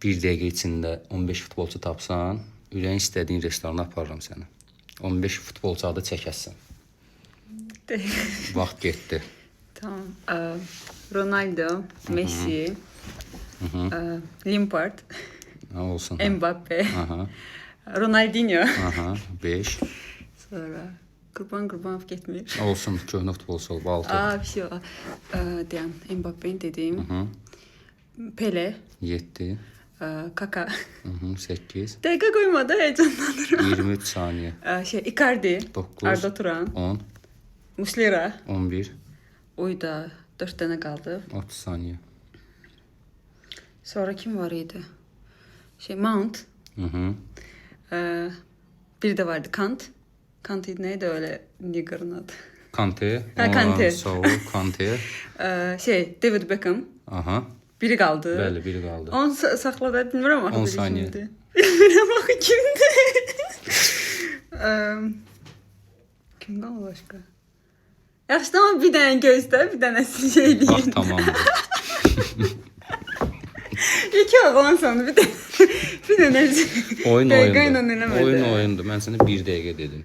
bir dəqiqə içində 15 futbolçu tapsan, ürəyin istədiyin restorana aparıram səni. 15 futbolçu adı çəkəsən. Vaxt getdi. Tamam. Ronaldo, Messi, Lampard, Olsun. Mbappe, Aha. Ronaldinho. Aha. 5. Sonra Qurban getmir. Olsun. Köhnə futbolçu olub 6. Bir şey var. Deyəm, Mbappe'ni dedim. Pele, 7. Kaka. 8. Dəqiqə qoymadı, heyecanlanıram. 23 saniyə. Icardi, 9. Arda Turan, 10. Muslera. 11. Oyda 4 dənə qaldı. 30 saniyə. Sonra kim var idi? Mount. Bir de vardı Kant. Kant idi neydi öyle nigger'ın adı? Kante. Kante. Sağ ol. Kante. David Beckham. Aha. Biri kaldı. Bəli, biri qaldı. Onu saxladı, bilmirəm axı 10 biri saniyə. kimdi. Bilmirəm axı kimdi. Kim qaldı başqa? Yaxşı, tamam, bir dənə gözlə, bir dənəsi şey deyim. Vaxt tamamdır. İki oğlan sonu bir dənə. Oyun Dəqiqə ilə oyundur. eləmədi. Oyun oyundur. Mən sənə 1 dəqiqə dedim.